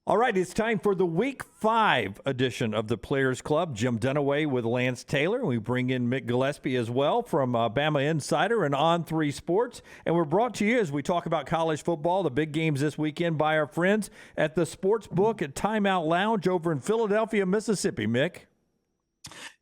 All right, it's time for the Week 5 edition of the Players Club. Jim Dunaway with Lance Taylor. We bring in Mick Gillespie as well from Bama Insider and On3 Sports. And we're brought to you as we talk about college football, the big games this weekend, by our friends at the Sportsbook at Timeout Lounge over in Philadelphia, Mississippi. Mick?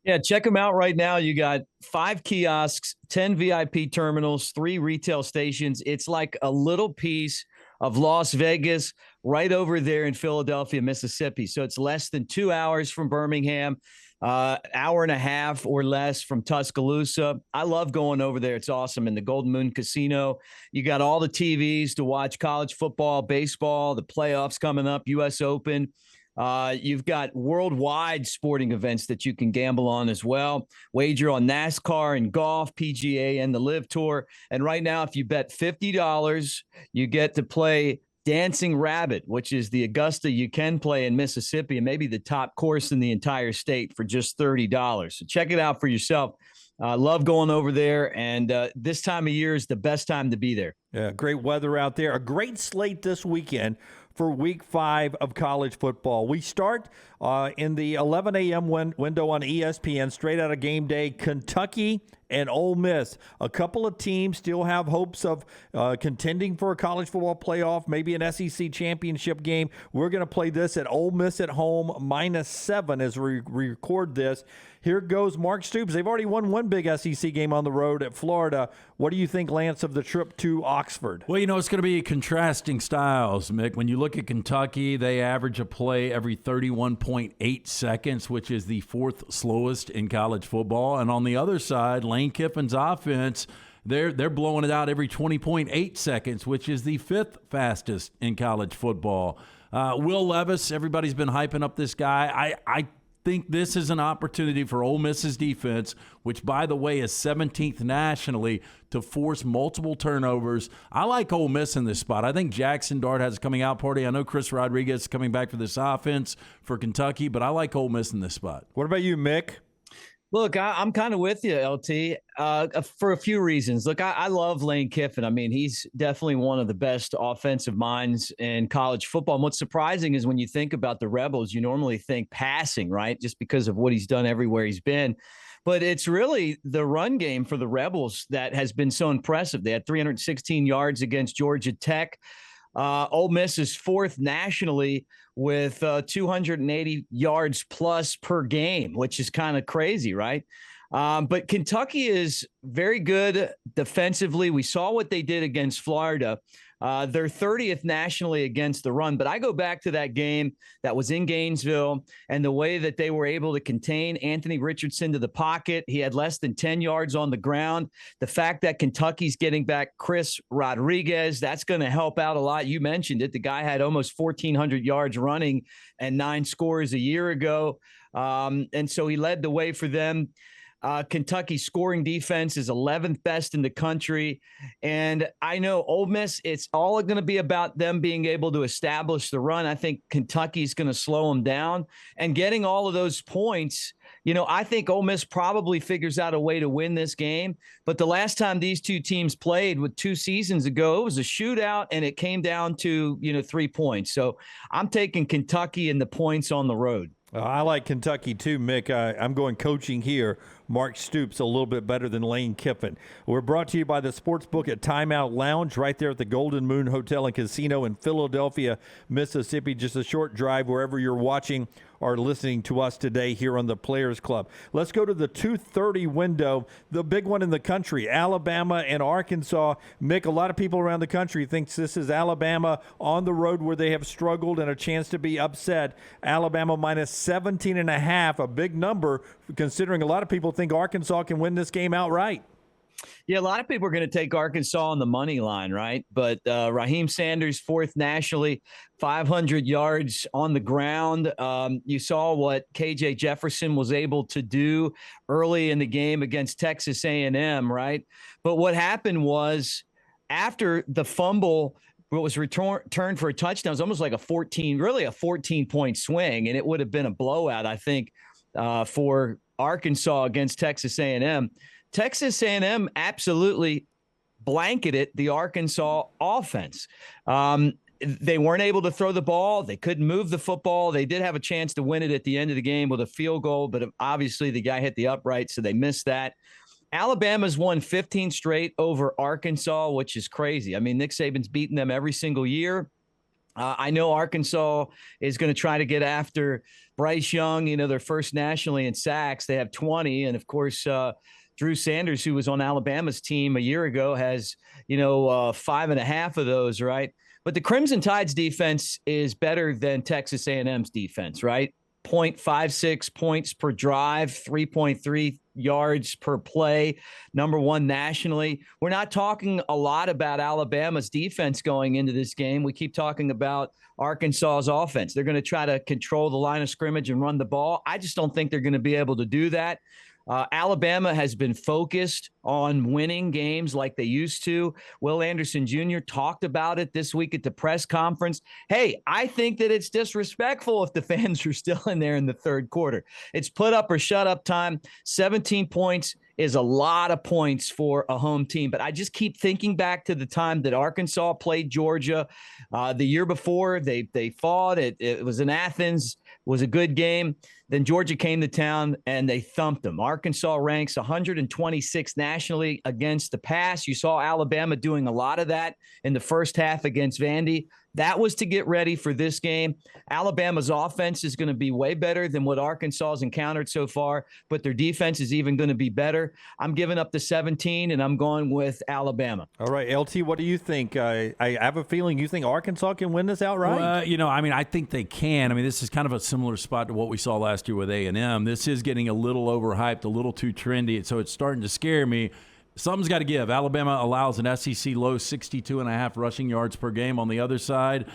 Yeah, check them out right now. You got 5 kiosks, 10 VIP terminals, 3 retail stations. It's like a little piece of Las Vegas right over there in Philadelphia, Mississippi. So it's less than 2 hours from Birmingham, hour and a half or less from Tuscaloosa. I love going over there. It's awesome. In the Golden Moon Casino, you got all the TVs to watch college football, baseball, the playoffs coming up, U.S. Open. You've got worldwide sporting events that you can gamble on as well. Wager on NASCAR and golf, PGA, and the Live Tour. And right now, if you bet $50, you get to play Dancing Rabbit, which is the Augusta you can play in Mississippi and maybe the top course in the entire state for just $30. So check it out for yourself. Love going over there, and this time of year is the best time to be there. Yeah, great weather out there. A great slate this weekend for Week 5 of college football. We start in the 11 a.m. window on ESPN, straight out of game day, Kentucky and Ole Miss. A couple of teams still have hopes of contending for a college football playoff, maybe an SEC championship game. We're going to play this at Ole Miss at home, -7 as we record this. Here goes Mark Stoops. They've already won one big SEC game on the road at Florida. What do you think, Lance, of the trip to Oxford? Well, it's going to be contrasting styles, Mick. When you look at Kentucky, they average a play every 31.8 seconds, which is the 4th slowest in college football. And on the other side, Lane Kiffin's offense, they're blowing it out every 20.8 seconds, which is the 5th fastest in college football. Will Levis, everybody's been hyping up this guy. I think this is an opportunity for Ole Miss's defense, which, by the way, is 17th nationally, to force multiple turnovers. I like Ole Miss in this spot. I think Jackson Dart has a coming out party. I know Chris Rodriguez is coming back for this offense for Kentucky, but I like Ole Miss in this spot. What about you, Mick? Look, I'm kind of with you, LT, for a few reasons. Look, I love Lane Kiffin. I mean, he's definitely one of the best offensive minds in college football. And what's surprising is when you think about the Rebels, you normally think passing, right? Just because of what he's done everywhere he's been. But it's really the run game for the Rebels that has been so impressive. They had 316 yards against Georgia Tech. Ole Miss is 4th nationally with 280 yards plus per game, which is kind of crazy, right? But Kentucky is very good defensively. We saw what they did against Florida. They're 30th nationally against the run. But I go back to that game that was in Gainesville and the way that they were able to contain Anthony Richardson to the pocket. He had less than 10 yards on the ground. The fact that Kentucky's getting back Chris Rodriguez, that's going to help out a lot. You mentioned it. The guy had almost 1,400 yards running and 9 scores a year ago. And so he led the way for them. Kentucky's scoring defense is 11th best in the country. And I know Ole Miss, it's all going to be about them being able to establish the run. I think Kentucky's going to slow them down and getting all of those points. I think Ole Miss probably figures out a way to win this game. But the last time these two teams played with 2 seasons ago, it was a shootout and it came down to, 3 points. So I'm taking Kentucky and the points on the road. I like Kentucky too, Mick. I'm going coaching here. Mark Stoops a little bit better than Lane Kiffin. We're brought to you by the Sportsbook at Timeout Lounge right there at the Golden Moon Hotel and Casino in Philadelphia, Mississippi. Just a short drive wherever you're watching or listening to us today here on the Players Club. Let's go to the 2:30 window, the big one in the country, Alabama and Arkansas. Mick, a lot of people around the country thinks this is Alabama on the road where they have struggled and a chance to be upset. Alabama -17.5, a big number considering a lot of people think Arkansas can win this game outright. Yeah, a lot of people are going to take Arkansas on the money line, right? But Raheem Sanders, 4th nationally, 500 yards on the ground. You saw what KJ Jefferson was able to do early in the game against Texas A&M, right? But what happened was after the fumble, what was returned for a touchdown, it was almost like a 14-point swing, and it would have been a blowout, I think, for Arkansas against Texas A&M. Texas A&M absolutely blanketed the Arkansas offense. They weren't able to throw the ball. They couldn't move the football. They did have a chance to win it at the end of the game with a field goal, but obviously the guy hit the upright, so they missed that. Alabama's won 15 straight over Arkansas, which is crazy. I mean, Nick Saban's beaten them every single year. I know Arkansas is going to try to get after Bryce Young, their first nationally in sacks. They have 20. And, of course, Drew Sanders, who was on Alabama's team a year ago, has, 5.5 of those, right? But the Crimson Tide's defense is better than Texas A&M's defense, right? 0.56 points per drive, 3.3 yards per play, number one nationally. We're not talking a lot about Alabama's defense going into this game. We keep talking about Arkansas's offense. They're going to try to control the line of scrimmage and run the ball. I just don't think they're going to be able to do that. Alabama has been focused on winning games like they used to. Will Anderson Jr. talked about it this week at the press conference. Hey, I think that it's disrespectful if the fans are still in there in the third quarter. It's put up or shut up time. 17 points is a lot of points for a home team. But I just keep thinking back to the time that Arkansas played Georgia the year before. They fought. It was in Athens. It was a good game. Then Georgia came to town and they thumped them. Arkansas ranks 126 nationally against the pass. You saw Alabama doing a lot of that in the first half against Vandy. That was to get ready for this game. Alabama's offense is going to be way better than what Arkansas has encountered so far, but their defense is even going to be better. I'm giving up the 17, and I'm going with Alabama. All right, LT, what do you think? I have a feeling you think Arkansas can win this outright? I think they can. This is kind of a similar spot to what we saw last year with A&M. This is getting a little overhyped, a little too trendy, so it's starting to scare me. Something's got to give. Alabama allows an SEC low 62.5 rushing yards per game. On the other side,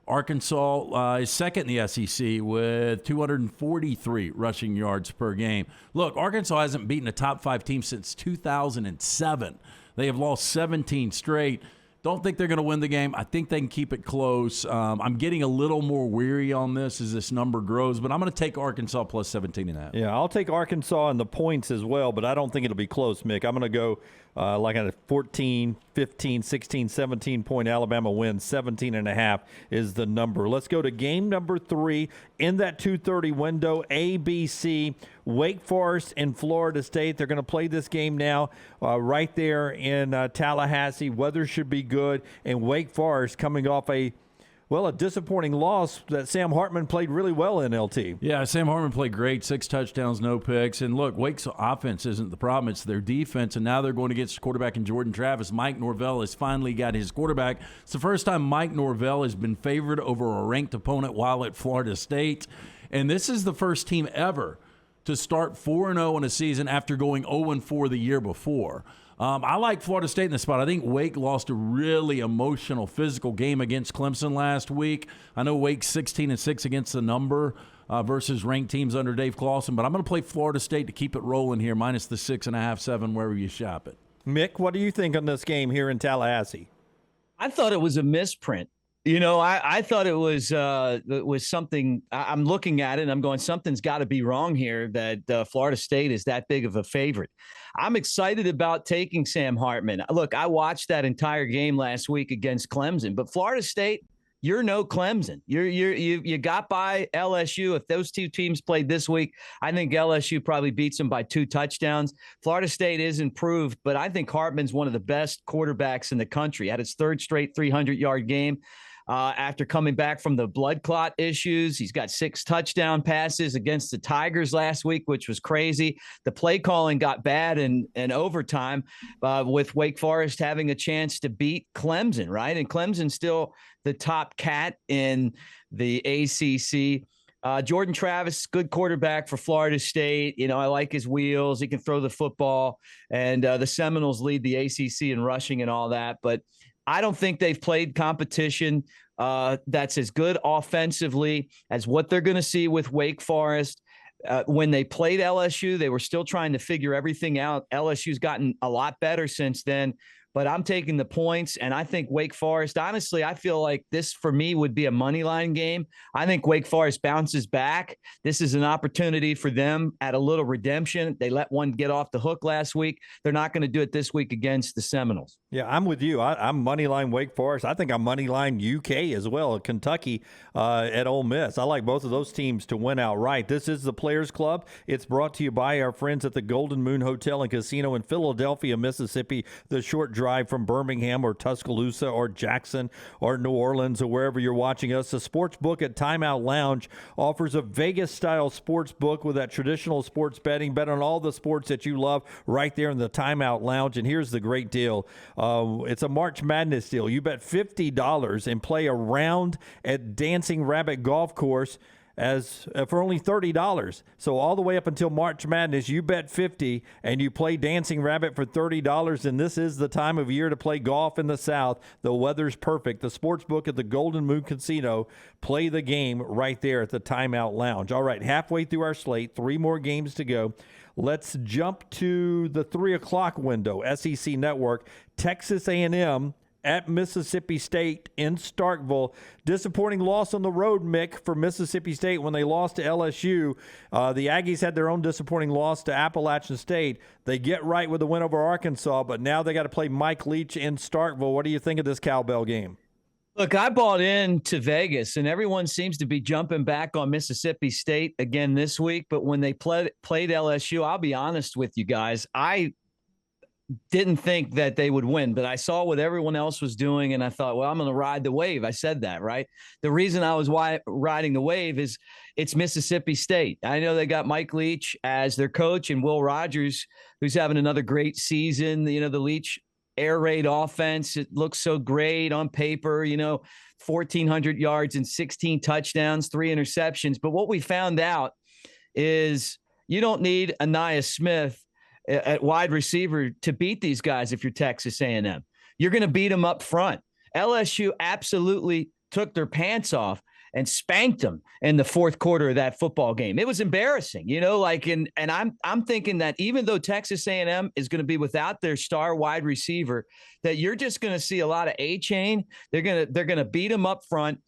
Arkansas is second in the SEC with 243 rushing yards per game. Look, Arkansas hasn't beaten a top 5 team since 2007. They have lost 17 straight. Don't think they're going to win the game. I think they can keep it close. I'm getting a little more weary on this as this number grows, but I'm going to take Arkansas plus 17.5. Yeah, I'll take Arkansas and the points as well, but I don't think it'll be close, Mick. I'm going to go like a 14, 15, 16, 17-point Alabama win. 17.5 is the number. Let's go to game number 3 in that 2:30 window. ABC, Wake Forest and Florida State. They're going to play this game now right there in Tallahassee. Weather should be good, and Wake Forest coming off a disappointing loss that Sam Hartman played really well in, LT. Yeah, Sam Hartman played great, 6 touchdowns, no picks. And look, Wake's offense isn't the problem. It's their defense, and now they're going against quarterback in Jordan Travis. Mike Norvell has finally got his quarterback. It's the first time Mike Norvell has been favored over a ranked opponent while at Florida State. And this is the first team ever to start 4-0 in a season after going 0-4 the year before. I like Florida State in this spot. I think Wake lost a really emotional, physical game against Clemson last week. I know Wake's 16-6 against the number versus ranked teams under Dave Clawson, but I'm going to play Florida State to keep it rolling here, minus the 6.5, 7, wherever you shop it. Mick, what do you think on this game here in Tallahassee? I thought it was a misprint. I thought it was something. I'm looking at it and I'm going, something's got to be wrong here that Florida State is that big of a favorite. I'm excited about taking Sam Hartman. Look, I watched that entire game last week against Clemson, but Florida State, you're no Clemson. You got by LSU. If those two teams played this week, I think LSU probably beats them by 2 touchdowns. Florida State is improved, but I think Hartman's one of the best quarterbacks in the country. Had his 3rd straight 300-yard game. After coming back from the blood clot issues. He's got 6 touchdown passes against the Tigers last week, which was crazy. The play calling got bad in overtime with Wake Forest having a chance to beat Clemson, right? And Clemson's still the top cat in the ACC. Jordan Travis, good quarterback for Florida State. I like his wheels. He can throw the football. And the Seminoles lead the ACC in rushing and all that. But I don't think they've played competition that's as good offensively as what they're going to see with Wake Forest. When they played LSU, they were still trying to figure everything out. LSU's gotten a lot better since then. but I'm taking the points, and I think Wake Forest, honestly, I feel like this for me would be a money line game. I think Wake Forest bounces back. This is an opportunity for them at a little redemption. They let one get off the hook last week. They're not going to do it this week against the Seminoles. Yeah, I'm with you. I'm money line Wake Forest. I think I'm money line UK as well, Kentucky at Ole Miss. I like both of those teams to win outright. This is the Players Club. It's brought to you by our friends at the Golden Moon Hotel and Casino in Philadelphia, Mississippi. The short drive from Birmingham or Tuscaloosa or Jackson or New Orleans or wherever you're watching us. The Sportsbook at Timeout Lounge offers a Vegas-style sports book with that traditional sports betting. Bet on all the sports that you love right there in the Timeout Lounge. And here's the great deal. It's a March Madness deal. You bet $50 and play a round at Dancing Rabbit Golf Course for only $30. So all the way up until March Madness, you bet $50 and you play Dancing Rabbit for $30. And this is the time of year to play golf in the South. The weather's perfect. The Sportsbook at the Golden Moon Casino. Play the game right there at the Timeout Lounge. All right, halfway through our slate, 3 more games to go. Let's jump to the 3 o'clock window. SEC Network, Texas A&M at Mississippi State in Starkville. Disappointing loss on the road, Mick, for Mississippi State when they lost to LSU. The Aggies had their own disappointing loss to Appalachian State. They get right with the win over Arkansas, but now they got to play Mike Leach in Starkville. What do you think of this cowbell game? Look, I bought into Vegas, and everyone seems to be jumping back on Mississippi State again this week. But when they played LSU, I'll be honest with you guys, I didn't think that they would win, but I saw what everyone else was doing, and I thought, well, I'm going to ride the wave. I said that, right? The reason I was riding the wave is it's Mississippi State. I know they got Mike Leach as their coach and Will Rogers, who's having another great season. You know, the Leach air raid offense, it looks so great on paper, 1,400 yards and 16 touchdowns, 3 interceptions. But what we found out is you don't need Aniyah Smith at wide receiver to beat these guys if you're Texas A&M. You're going to beat them up front. LSU absolutely took their pants off and spanked them in the fourth quarter of that football game. It was embarrassing, and I'm thinking that even though Texas A&M is going to be without their star wide receiver, that you're just going to see a lot of A-chain. They're going to beat them up front.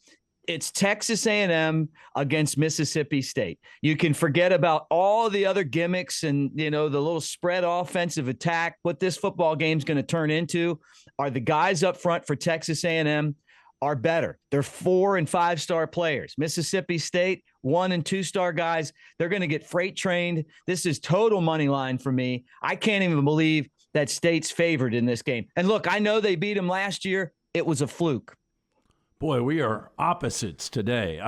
It's Texas A&M against Mississippi State. You can forget about all the other gimmicks and, the little spread offensive attack. What this football game is going to turn into are the guys up front for Texas A&M are better. They're 4- and 5-star players. Mississippi State, 1- and 2-star guys. They're going to get freight trained. This is total money line for me. I can't even believe that State's favored in this game. And look, I know they beat them last year. It was a fluke. Boy, we are opposites today.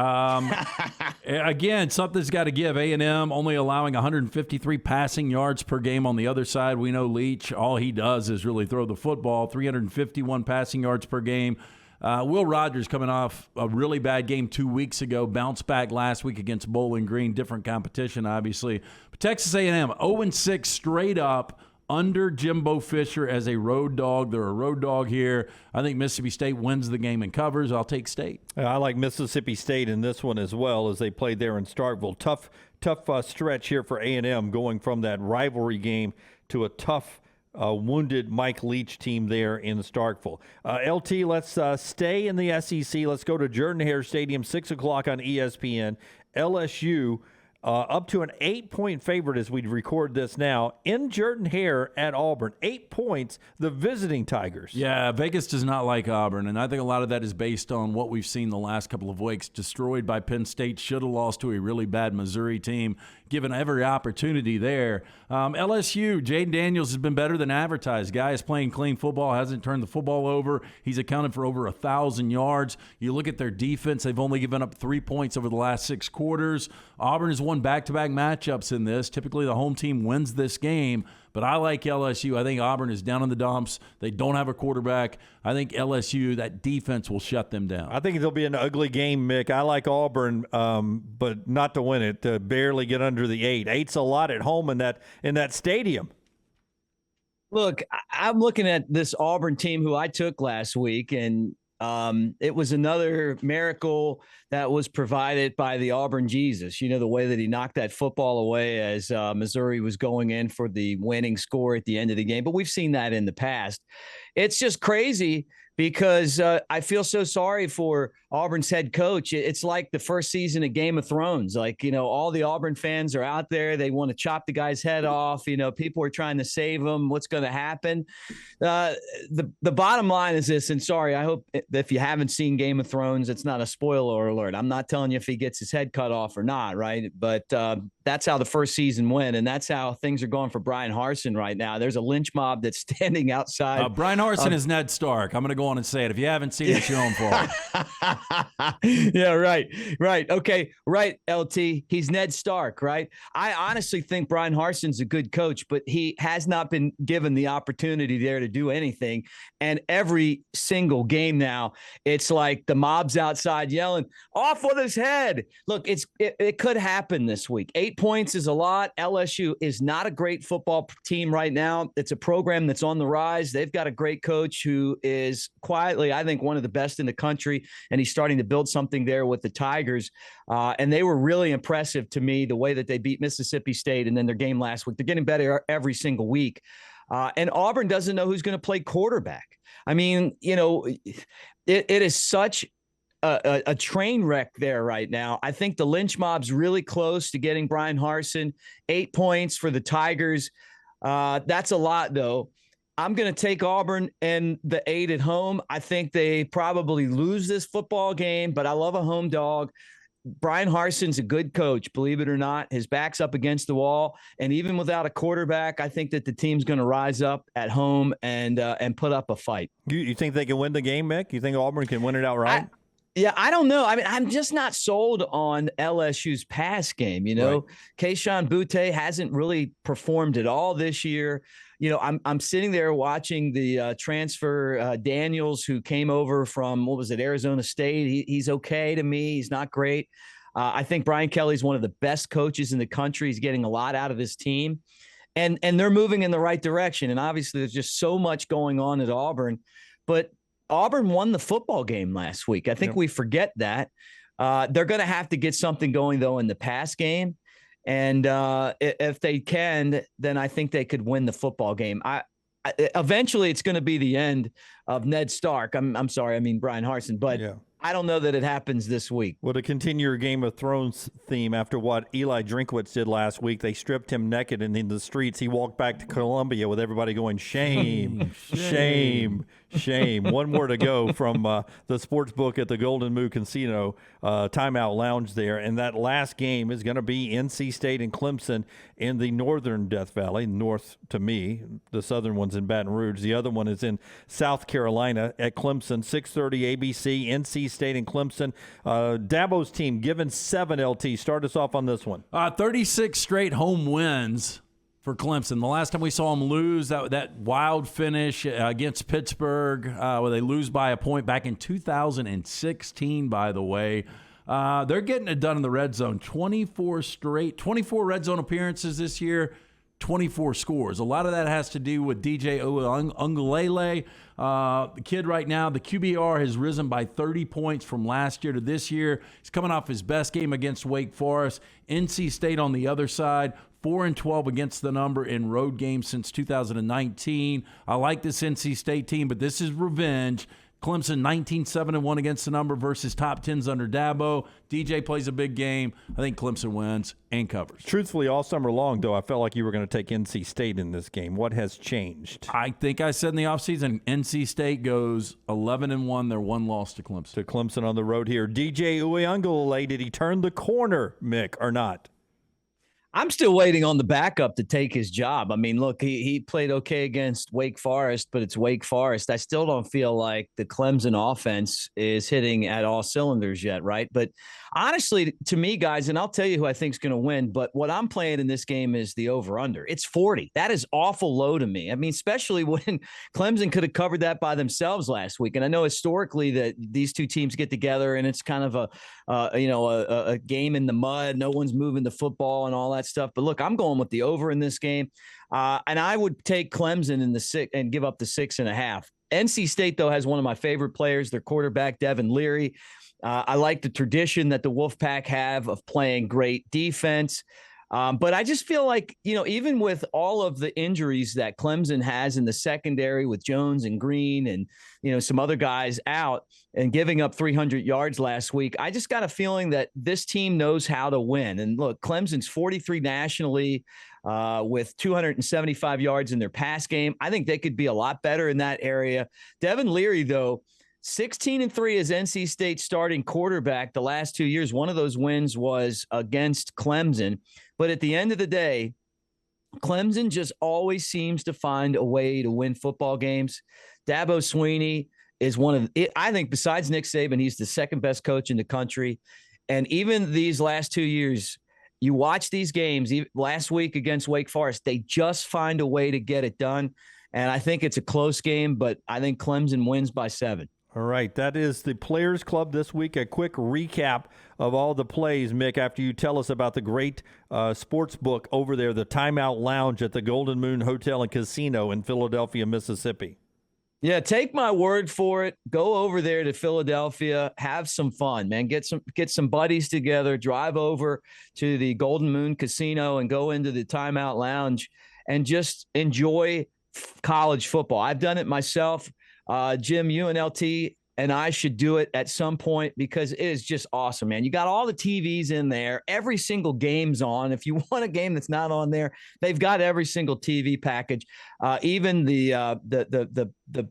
Again, something's got to give. A&M only allowing 153 passing yards per game. On the other side, we know Leach, all he does is really throw the football, 351 passing yards per game. Will Rogers coming off a really bad game 2 weeks ago, bounced back last week against Bowling Green, different competition, obviously. But Texas A&M, 0-6 straight up under Jimbo Fisher as a road dog. They're a road dog here. I think Mississippi State wins the game and covers. I'll take State. I like Mississippi State in this one as well, as they played there in Starkville. Tough stretch here for A&M, going from that rivalry game to a tough wounded Mike Leach team there in Starkville. LT, let's stay in the SEC. Let's go to Jordan-Hare Stadium, 6 o'clock on ESPN. LSU up to an 8-point favorite as we record this now in Jordan-Hare at Auburn. 8 points, the visiting Tigers. Yeah, Vegas does not like Auburn, and I think a lot of that is based on what we've seen the last couple of weeks. Destroyed by Penn State, should have lost to a really bad Missouri team, given every opportunity there. LSU, Jaden Daniels has been better than advertised. Guy is playing clean football, hasn't turned the football over. He's accounted for over 1,000 yards. You look at their defense, they've only given up 3 points over the last 6 quarters. Auburn has won back-to-back matchups in this. Typically, the home team wins this game, but I like LSU. I think Auburn is down in the dumps. They don't have a quarterback. I think LSU, that defense will shut them down. I think it'll be an ugly game, Mick. I like Auburn, but not to win it, to barely get under the 8. 8's a lot at home in that stadium. Look, I'm looking at this Auburn team who I took last week, and it was another miracle that was provided by the Auburn Jesus. The way that he knocked that football away as Missouri was going in for the winning score at the end of the game. But we've seen that in the past. it's just crazy because I feel so sorry for Auburn's head coach. It's like the first season of Game of Thrones. Like, all the Auburn fans are out there. They want to chop the guy's head off. People are trying to save him. What's going to happen? The bottom line is this, and sorry, I hope if you haven't seen Game of Thrones, it's not a spoiler alert. I'm not telling you if he gets his head cut off or not, right? But that's how the first season went, and that's how things are going for Brian Harsin right now. There's a lynch mob that's standing outside. Brian Harsin is Ned Stark. I'm going to go on and say it. If you haven't seen it, you're on for it. Yeah, right. Okay, right, LT. He's Ned Stark, right? I honestly think Brian Harsin's a good coach, but he has not been given the opportunity there to do anything. And every single game now, it's like the mob's outside yelling, off with his head. Look, it could happen this week. 8 points is a lot. LSU is not a great football team right now. It's a program that's on the rise. They've got a great coach who is quietly, I think, one of the best in the country, and he's starting to build something there with the Tigers. And they were really impressive to me, the way that they beat Mississippi State and then their game last week. They're getting better every single week. And Auburn doesn't know who's going to play quarterback. I mean, it is such a train wreck there right now. I think the lynch mob's really close to getting Brian Harsin. 8 points for the Tigers. That's a lot, though. I'm going to take Auburn and the 8 at home. I think they probably lose this football game, but I love a home dog. Brian Harsin's a good coach, believe it or not. His back's up against the wall, and even without a quarterback, I think that the team's going to rise up at home and put up a fight. You think they can win the game, Mick? You think Auburn can win it outright? Yeah, I don't know. I mean, I'm just not sold on LSU's pass game. Right. Keyshawn Butte hasn't really performed at all this year. I'm sitting there watching the transfer Daniels, who came over from, Arizona State. He's okay to me. He's not great. I think Brian Kelly's one of the best coaches in the country. He's getting a lot out of his team, and they're moving in the right direction. And obviously, there's just so much going on at Auburn, but Auburn won the football game last week. I think we forget that. They're going to have to get something going, though, in the pass game. And if they can, then I think they could win the football game. Eventually, it's going to be the end of Ned Stark. I'm sorry, I mean Brian Harsin, but I don't know that it happens this week. Well, to continue your Game of Thrones theme, after what Eli Drinkwitz did last week, they stripped him naked and in the streets. He walked back to Columbia with everybody going, shame, shame, shame. One more to go from the Sportsbook at the Golden Moon Casino, Timeout Lounge there. And that last game is going to be NC State and Clemson in the northern Death Valley, north to me. The southern one's in Baton Rouge. The other one is in South Carolina at Clemson, 6:30 ABC, NC State and Clemson. Dabo's team given 7, LT. Start us off on this one. 36 straight home wins for Clemson. The last time we saw them lose, that wild finish against Pittsburgh, where they lose by a point back in 2016, by the way. They're getting it done in the red zone. 24 red zone appearances this year, 24 scores. A lot of that has to do with DJ Ungulele. The kid right now, the QBR has risen by 30 points from last year to this year. He's coming off his best game against Wake Forest. NC State on the other side, 4-12 against the number in road games since 2019. I like this NC State team, but this is revenge. Clemson 19-7-1 against the number versus top 10s under Dabo. DJ plays a big game. I think Clemson wins and covers. Truthfully, all summer long, though, I felt like you were going to take NC State in this game. What has changed? I think I said in the offseason, NC State goes 11-1. They're one loss to Clemson. To Clemson on the road here. DJ Uyunglele, did he turn the corner, Mick, or not? I'm still waiting on the backup to take his job. I mean, look, he played okay against Wake Forest, but it's Wake Forest. I still don't feel like the Clemson offense is hitting at all cylinders yet, right? But honestly, to me, guys, and I'll tell you who I think is going to win, but what I'm playing in this game is the over-under. It's 40. That is awful low to me. I mean, especially when Clemson could have covered that by themselves last week. And I know historically that these two teams get together and it's kind of a game in the mud. No one's moving the football and all that stuff. But look, I'm going with the over in this game. And I would take Clemson in the 6 and give up the 6.5. NC State, though, has one of my favorite players, their quarterback, Devin Leary. I like the tradition that the Wolfpack have of playing great defense. But I just feel like, even with all of the injuries that Clemson has in the secondary with Jones and Green and, some other guys out and giving up 300 yards last week, I just got a feeling that this team knows how to win. And look, Clemson's 43 nationally with 275 yards in their pass game. I think they could be a lot better in that area. Devin Leary, though, 16-3 as NC State starting quarterback the last 2 years. One of those wins was against Clemson. But at the end of the day, Clemson just always seems to find a way to win football games. Dabo Swinney is I think besides Nick Saban, he's the second best coach in the country. And even these last 2 years, you watch these games, last week against Wake Forest, they just find a way to get it done. And I think it's a close game, but I think Clemson wins by 7. All right, that is the Players Club this week. A quick recap of all the plays, Mick, after you tell us about the great sports book over there, the Timeout Lounge at the Golden Moon Hotel and Casino in Philadelphia, Mississippi. Yeah, take my word for it. Go over there to Philadelphia, have some fun, man. Get some buddies together, drive over to the Golden Moon Casino and go into the Timeout Lounge and just enjoy college football. I've done it myself. Jim, you and LT and I should do it at some point because it is just awesome, man. You got all the TVs in there. Every single game's on. If you want a game that's not on there, they've got every single TV package, even the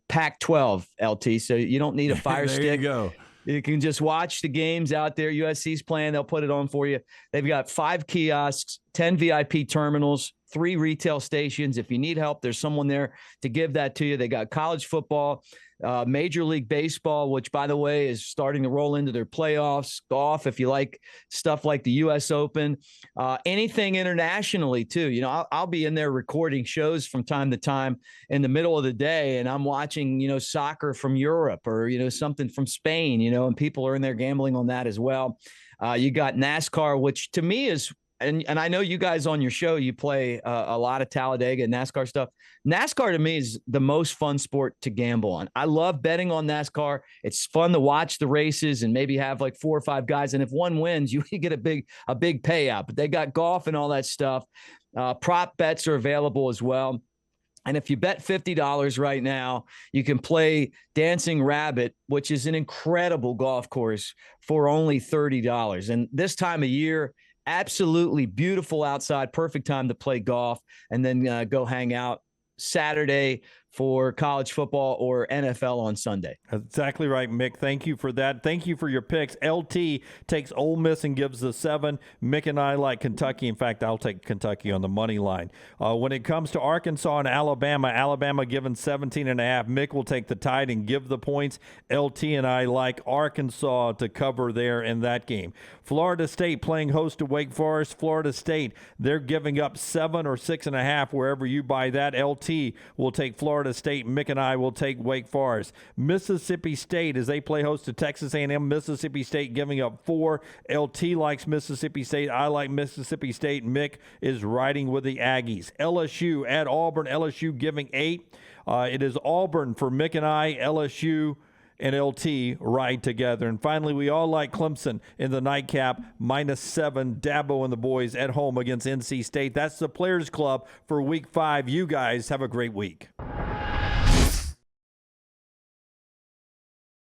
Pac-12 LT. So you don't need a Fire there Stick. There you go. You can just watch the games out there. USC's playing. They'll put it on for you. They've got 5 kiosks, 10 VIP terminals, 3 retail stations. If you need help, there's someone there to give that to you. They got college football, Major League Baseball, which, by the way, is starting to roll into their playoffs. Golf, if you like stuff like the U.S. Open, anything internationally, too. I'll be in there recording shows from time to time in the middle of the day, and I'm watching, soccer from Europe or, something from Spain, and people are in there gambling on that as well. You got NASCAR, which to me is and I know you guys on your show, you play a lot of Talladega and NASCAR stuff. NASCAR to me is the most fun sport to gamble on. I love betting on NASCAR. It's fun to watch the races and maybe have like 4 or 5 guys. And if one wins, you get a big payout. But they got golf and all that stuff. Prop bets are available as well. And if you bet $50 right now, you can play Dancing Rabbit, which is an incredible golf course, for only $30. And this time of year, absolutely beautiful outside, perfect time to play golf, and then go hang out Saturday for college football or NFL on Sunday. Exactly right, Mick. Thank you for that. Thank you for your picks. LT takes Ole Miss and gives the 7. Mick and I like Kentucky. In fact, I'll take Kentucky on the money line. When it comes to Arkansas and Alabama given 17.5. Mick will take the Tide and give the points. LT and I like Arkansas to cover there in that game. Florida State playing host to Wake Forest. Florida State, they're giving up 7 or 6.5 wherever you buy that. LT will take Florida State. Mick and I will take Wake Forest. Mississippi State, as they play host to Texas A&M. Mississippi State giving up 4. LT likes Mississippi State. I like Mississippi State. Mick is riding with the Aggies. LSU at Auburn. LSU giving 8. It is Auburn for Mick and I. LSU and LT ride together. And finally, we all like Clemson in the nightcap, -7. Dabo and the boys at home against NC State. That's the Players Club for Week 5. You guys have a great week.